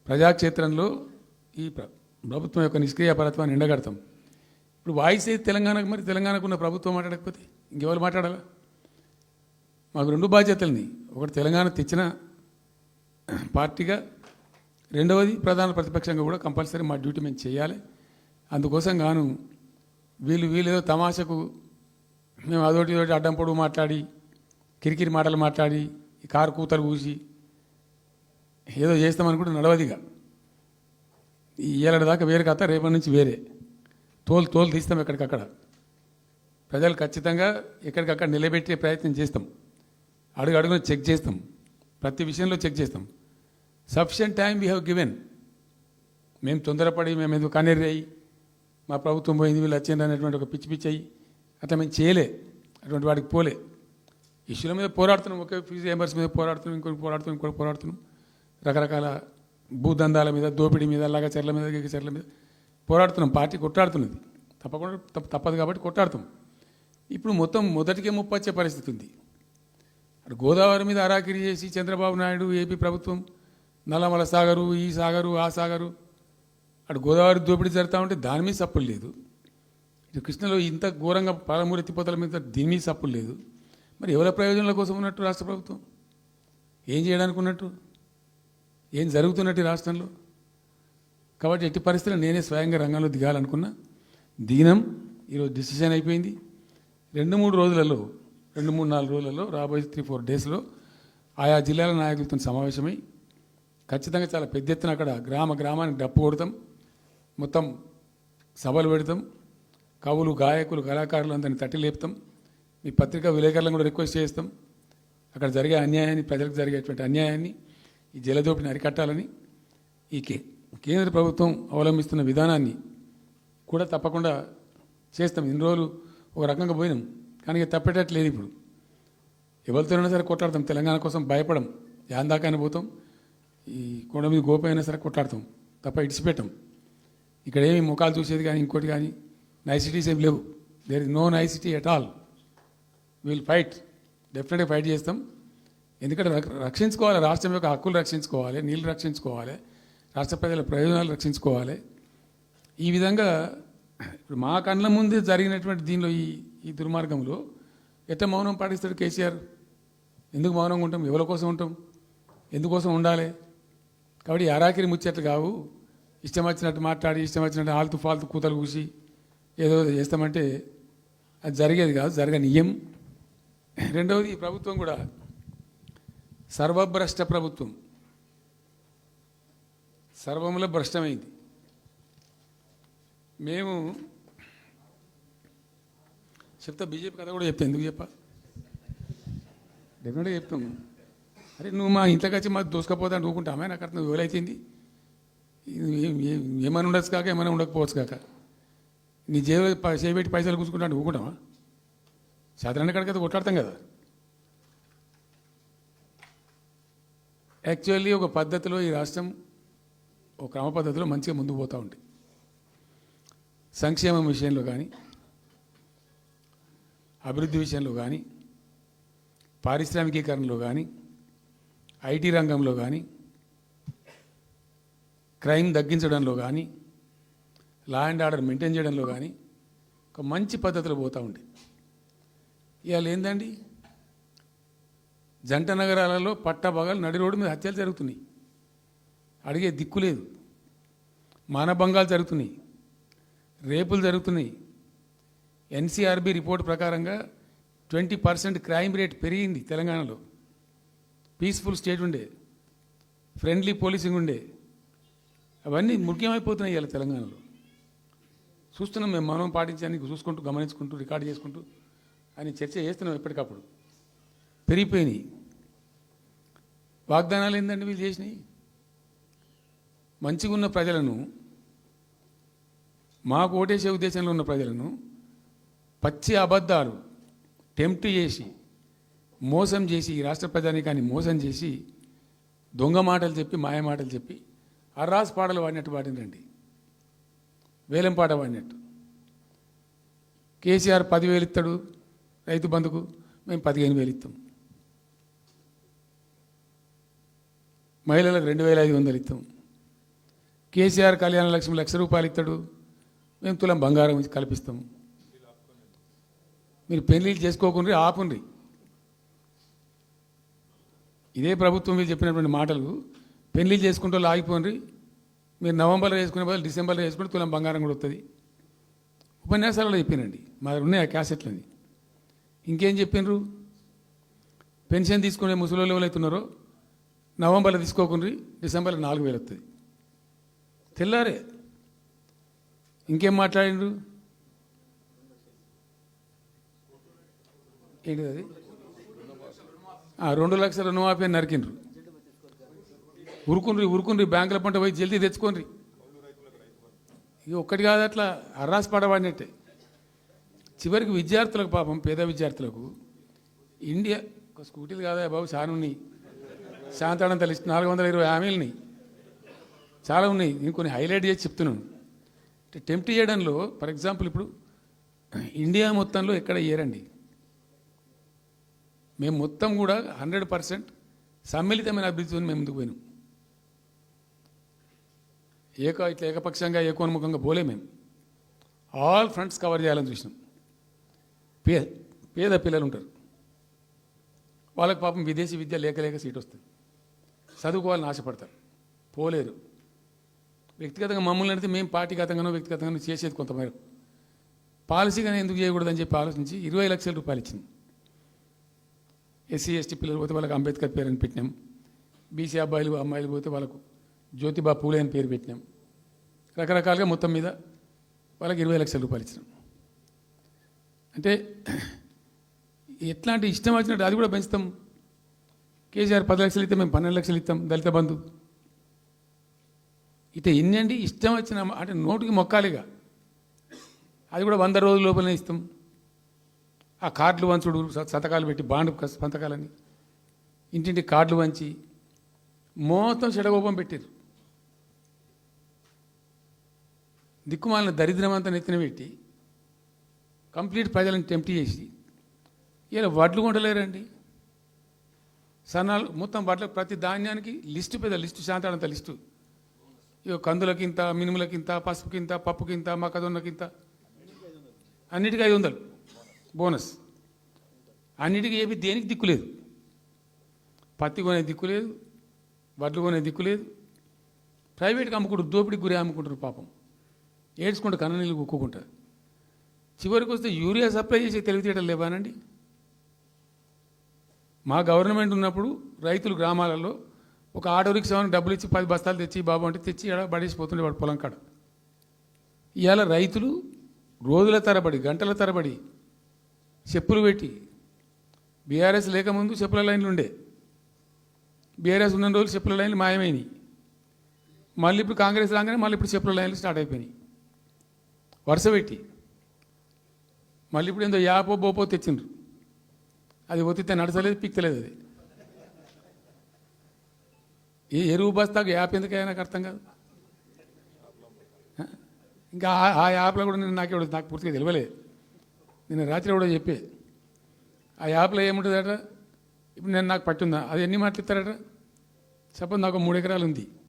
ప్రజాక్షేత్రంలో ఈ ప్రభుత్వం యొక్క నిష్క్రియాపరత్వాన్ని ఎండగడతాం. ఇప్పుడు వాయిస్ అయితే తెలంగాణకు, మరి తెలంగాణకు ఉన్న ప్రభుత్వం మాట్లాడకపోతే ఇంకెవరు మాట్లాడాలా? మాకు రెండు బాధ్యతల్ని, ఒకటి తెలంగాణ తెచ్చిన పార్టీగా, రెండవది ప్రధాన ప్రతిపక్షంగా కూడా కంపల్సరీ మా డ్యూటీ మేము చేయాలి. అందుకోసం గాను వీళ్ళు ఏదో తమాషకు మేము అదొకటి ఇదొకటి అడ్డం పొడుగు మాట్లాడి, కిరికిరి మాటలు మాట్లాడి, ఈ కారు కూతలు కూసి ఏదో చేస్తామనుకుంటే నడవదిగా. ఈ ఏళ్ళ దాకా వేరే కథ, రేపటి నుంచి వేరే తోలు తీస్తాం. ఎక్కడికక్కడ ప్రజలు ఖచ్చితంగా ఎక్కడికక్కడ నిలబెట్టే ప్రయత్నం చేస్తాం. అడుగున చెక్ చేస్తాం, ప్రతి విషయంలో చెక్ చేస్తాం. Sufficient time we have given. మేము తొందరపడి మేము ఎందుకు కన్నెర్రయ్యి మా ప్రభుత్వం పోయింది వీళ్ళు వచ్చింది అనేటువంటి ఒక పిచ్చి అయ్యి అట్లా మేము చేయలే, అటువంటి వాడికి పోలే. ఇష్యూల మీద పోరాడుతున్నాం, ఒకే ఫీజు ఎంబర్స్ మీద పోరాడుతున్నాం, ఇంకోటి పోరాడుతున్నాం, రకరకాల భూదందాల మీద, దోపిడీ మీద, లగచర్ల మీద, గిగచర్ల మీద పోరాడుతున్నాం. పార్టీ కొట్టాడుతున్నది, తప్పదు కాబట్టి కొట్టాడుతాం. ఇప్పుడు మొత్తం మొదటికే ముప్పొచ్చే పరిస్థితి ఉంది. అటు గోదావరి మీద అరాకిరి చేసి చంద్రబాబు నాయుడు, ఏపీ ప్రభుత్వం నల్లమల సాగరు, ఈ సాగరు, ఆ సాగరు, అటు గోదావరి దోపిడీ జరుగుతూ ఉంటే దాని మీద సప్పులు లేదు. ఇటు కృష్ణలో ఇంత ఘోరంగా పాలమూరు ఎత్తిపోతల మీద దీని మీద సప్పులు లేదు. మరి ఎవరి ప్రయోజనాల కోసం ఉన్నట్టు రాష్ట్ర ప్రభుత్వం? ఏం చేయడానికి ఉన్నట్టు? ఏం జరుగుతున్నట్టు ఈ రాష్ట్రంలో? కాబట్టి ఎట్టి పరిస్థితుల్లో నేనే స్వయంగా రంగంలో దిగాలనుకున్నా. దినం ఈరోజు డిసిషన్ అయిపోయింది. 2-3 రోజులలో, 2-3-4 రోజులలో, రాబోయే 3-4 డేస్లో ఆయా జిల్లాల నాయకులతో సమావేశమై ఖచ్చితంగా చాలా పెద్ద ఎత్తున అక్కడ గ్రామానికి డప్పు కొడతాం, మొత్తం సభలు పెడతాం, కవులు, గాయకులు, కళాకారులు అందరినీ తట్టి లేపుతాం. మీ పత్రికా విలేకరులను కూడా రిక్వెస్ట్ చేస్తాం. అక్కడ జరిగే అన్యాయాన్ని, ప్రజలకు జరిగేటువంటి అన్యాయాన్ని, ఈ జలదోపిడిని అరికట్టాలని ఈ కేంద్ర ప్రభుత్వం అవలంబిస్తున్న విధానాన్ని కూడా తప్పకుండా చేస్తాం. ఇన్ని రోజులు ఒక రకంగా పోయినాం, కానీ తప్పేటట్లేదు. ఇప్పుడు ఎవరితోనైనా సరే కొట్లాడతాం, తెలంగాణ కోసం భయపడం, యాందాకానే పోతాం, ఈ కొండ మీద గోపైనా సరే కొట్లాడతాం, తప్ప ఇడిచిపెట్టాం. ఇక్కడ ఏమి ముఖాలు చూసేది కానీ ఇంకోటి కానీ నైసిటీస్ ఏమి లేవు. There is no nicety at all. Will fight, డెఫినెట్గా ఫైట్ చేస్తాం. ఎందుకంటే రక్షించుకోవాలి, రాష్ట్రం యొక్క హక్కులు రక్షించుకోవాలి, నీళ్లు రక్షించుకోవాలి, రాష్ట్ర ప్రజల ప్రయోజనాలు రక్షించుకోవాలి. ఈ విధంగా ఇప్పుడు మా కళ్ళ ముందే జరిగినటువంటి దీనిలో ఈ దుర్మార్గంలో ఎట్లా మౌనం పాటిస్తాడు కేసీఆర్? ఎందుకు మౌనంగా ఉంటాం? ఎవరి కోసం ఉంటాం? ఎందుకోసం ఉండాలి? కాబట్టి అరాకిరి ముచ్చట్లు కావు. ఇష్టం వచ్చినట్టు మాట్లాడి, ఇష్టం వచ్చినట్టు ఆల్తు ఫాల్తు కూతలు కూసి ఏదో చేస్తామంటే అది జరిగేది కాదు, జరగనీయం. రెండవది, ఈ ప్రభుత్వం కూడా సర్వభ్రష్ట ప్రభుత్వం, సర్వములో భ్రష్టమైంది. మేము చెప్తా, బీజేపీ కథ కూడా చెప్తా. ఎందుకు చెప్పా? డెఫినెట్గా చెప్తాం. అరే నువ్వు మా ఇంట్లోకి వచ్చి మాకు దోసుకపోతా అని ఊరుకుంటామే? నాకు అర్థం ఎవరైతుంది? ఏమైనా ఉండొచ్చు కాక, ఏమైనా ఉండకపోవచ్చు కాక, నీ చేయబెట్టి పైసలు కూర్చుకుంటా అంటే ఊరుకుంటామా? సాధారణ కడికైతే కొట్లాడతాం కదా. యాక్చువల్లీ ఒక పద్ధతిలో ఈ రాష్ట్రం ఒక క్రమ పద్ధతిలో మంచిగా ముందుకు పోతూ ఉంటుంది. సంక్షేమం విషయంలో కానీ, అభివృద్ధి విషయంలో కానీ, పారిశ్రామికీకరణలో కానీ, ఐటీ రంగంలో కానీ, క్రైమ్ తగ్గించడంలో కానీ, లా అండ్ ఆర్డర్ మెయింటైన్ చేయడంలో కానీ ఒక మంచి పద్ధతిలో పోతూ ఉంటాయి. ఇవాళ ఏందండి, జంట నగరాలలో పట్టభాగాలు నడి రోడ్డు మీద హత్యలు జరుగుతున్నాయి, అడిగే దిక్కు లేదు. మానభంగాలు జరుగుతున్నాయి, రేపులు జరుగుతున్నాయి. ఎన్సీఆర్బీ రిపోర్ట్ ప్రకారంగా 20% క్రైమ్ రేట్ పెరిగింది తెలంగాణలో. పీస్ఫుల్ స్టేట్ ఉండే, ఫ్రెండ్లీ పోలీసింగ్ ఉండే, అవన్నీ ముఖ్యమైపోతున్నాయి ఇవాళ తెలంగాణలో. చూస్తున్నాం మేము, మనం పాటించడానికి చూసుకుంటూ, గమనించుకుంటూ, రికార్డు చేసుకుంటూ అని చర్చ చేస్తున్నాం. ఎప్పటికప్పుడు పెరిగిపోయినాయి. వాగ్దానాలు ఏంటంటే వీళ్ళు చేసినాయి? మంచిగా ఉన్న ప్రజలను, మాకు ఓటేసే ఉద్దేశంలో ఉన్న ప్రజలను పచ్చి అబద్ధాలు టెంప్ట్ చేసి, మోసం చేసి, ఈ రాష్ట్ర ప్రజానీకాన్ని మోసం చేసి, దొంగ మాటలు చెప్పి, మాయ మాటలు చెప్పి, అర్రాస్ పాటలు వాడినట్టు వాడినండి, వేలం పాట వాడినట్టు. కేసీఆర్ 10,000 ఇస్తాడు రైతు బంధుకు, మేము 15,000 ఇస్తాం. మహిళలకు 2,500 ఇస్తాం. కేసీఆర్ కళ్యాణ లక్ష్మి ₹1,00,000 ఇస్తాడు, మేము తులం బంగారం ఇచ్చి కల్పిస్తాము. మీరు పెళ్లిళ్ళు చేసుకోకుండా ఆపుండ్రి. ఇదే ప్రభుత్వం మీరు చెప్పినటువంటి మాటలు పెళ్లిళ్ళు చేసుకుంటూ వాళ్ళు ఆగిపోండి. మీరు నవంబర్లో వేసుకునే బదులు డిసెంబర్లో వేసుకుంటే తులం బంగారం కూడా వస్తుంది. ఉపన్యాసాలలో చెప్పినండి, మా దగ్గర ఉన్నాయి ఆ క్యాసెట్లని. ఇంకేం చెప్పిండ్రు? పెన్షన్ తీసుకునే ముసలోళ్ళు ఎవరైతున్నారో నవంబర్లో తీసుకోకుండా డిసెంబర్లో 4,000 వస్తుంది. తెల్లారే ఇంకేం మాట్లాడిండ్రు? ఏంటిది అది? 2 లక్షల రుణమాఫీ అని నరికిండ్రు. ఉరుకుండ్రి బ్యాంకుల పంట పోయి జల్దీ తెచ్చుకోండి. ఇక ఒక్కటి కాదు, అట్లా అర్రాసి పడబడినట్టే. చివరికి విద్యార్థులకు, పాపం పేద విద్యార్థులకు ఇండియా ఒక స్కూటీలు కాదా బాబు, చాలా ఉన్నాయి. శాంతాడంత లిస్ట్ 420 హామీలని చాలా ఉన్నాయి. నేను కొన్ని హైలైట్ చేసి చెప్తున్నాను. అంటే టెంప్ట్ చేయడంలో, ఫర్ ఎగ్జాంపుల్ ఇప్పుడు ఇండియా మొత్తంలో ఎక్కడ ఏరండి, మేము మొత్తం కూడా 100% సమ్మిళితమైన అభివృద్ధితో మేము ముందుకు పోయినాం. ఇట్లా ఏకపక్షంగా ఏకోన్ముఖంగా పోలే. మేము ఆల్ ఫ్రంట్స్ కవర్ చేయాలని చూసినాం. పేద పిల్లలు ఉంటారు, వాళ్ళకి పాపం విదేశీ విద్య లేక సీట్ వస్తుంది, చదువుకోవాలని ఆశపడతారు, పోలేరు. వ్యక్తిగతంగా మమ్మల్ని అంటే మేము పార్టీగతంగానో వ్యక్తిగతంగానో చేసేది కొంతమేర. పాలసీగానే ఎందుకు చేయకూడదని చెప్పి ఆలోచించి ₹20 లక్షలు ఇచ్చింది. ఎస్సీ ఎస్టీ పిల్లలు పోతే వాళ్ళకి అంబేద్కర్ పేరు అని పెట్టినాం. బీసీ అమ్మాయిలు పోతే వాళ్ళకు జ్యోతిబా పూలే అని పేరు పెట్టినాం. రకరకాలుగా మొత్తం మీద వాళ్ళకి ₹20 లక్షలు ఇచ్చినాం. అంటే ఎట్లాంటి ఇష్టం వచ్చినట్టు అది కూడా పెంచుతాం. కేసీఆర్ 10 లక్షలు ఇస్తాం, మేము 12 లక్షలు ఇస్తాం దళిత బంధు. ఇట్లా ఎన్నండి ఇష్టం వచ్చిన అంటే నోటికి మొక్కాలిగా. అది కూడా 100 రోజుల లోపలనే ఇస్తాం. ఆ కార్డులు వంచుడు, సంతకాలు పెట్టి బాండ్ సంతకాలని ఇంటింటి కార్డులు వంచి మొత్తం చెడగోపం పెట్టారు. దిక్కుమాలిన దరిద్రం అంతా నెత్తిన పెట్టి కంప్లీట్ ప్రజలను టెంప్ట్ చేసి ఇలా వడ్లు కొంటలేరండి. సన్నాలు మొత్తం వడ్ల ప్రతి ధాన్యానికి లిస్టు, పెద్ద లిస్టు, శాంతాడంత లిస్టు. ఇక కందులకింత, మినుములకింత, పసుపుకింత, పప్పుకింత, మొక్కజొన్నకింత, అన్నిటికీ 500 బోనస్. అన్నిటికీ ఏమి దేనికి దిక్కులేదు. పత్తి కొనే దిక్కులేదు, వడ్లు కొనే దిక్కులేదు. ప్రైవేట్గా అమ్ముకుంటారు, దోపిడికి గురి అమ్ముకుంటారు. పాపం ఏడ్చుకుంటూ కన్ననీళ్ళు కుక్కుంటారు. చివరికి వస్తే యూరియా సప్లై చేసే తెలివితేటలు లేవానండి. మా గవర్నమెంట్ ఉన్నప్పుడు రైతులు గ్రామాలలో ఒక ఆటో రిక్షాని డబ్బులు ఇచ్చి 10 బస్తాలు తెచ్చి బాబు అంటే తెచ్చి ఎడ పడేసిపోతుండే వాడు పొలం కాడ. ఇవాళ రైతులు రోజుల తరబడి, గంటల తరబడి చెప్పులు పెట్టి, బీఆర్ఎస్ లేకముందు చెప్పుల లైన్లు ఉండే, బీఆర్ఎస్ ఉన్న రోజులు చెప్పుల లైన్లు మాయమైనాయి. మళ్ళీ ఇప్పుడు కాంగ్రెస్ రాగానే మళ్ళీ ఇప్పుడు చెప్పుల లైన్లు స్టార్ట్ అయిపోయినాయి వరుస పెట్టి. మళ్ళీ ఇప్పుడు ఏందో యాపో బోపో తెచ్చిండ్రు, అది ఒత్తితే నడచలేదు, పిక్తలేదు. అది ఏ ఎరువు బస్తాకు యాప్ ఎందుకైనా నాకు అర్థం కాదు. ఇంకా ఆ యాప్లో కూడా నాకు పూర్తిగా తెలియలేదు. నేను రాత్రి కూడా చెప్పే ఆ యాప్లో ఏముంటుందట. ఇప్పుడు నాకు పట్టుందా, అది ఎన్ని మాటలు ఇస్తారట. సపోజ్ నాకు 3 ఎకరాలు ఉంది,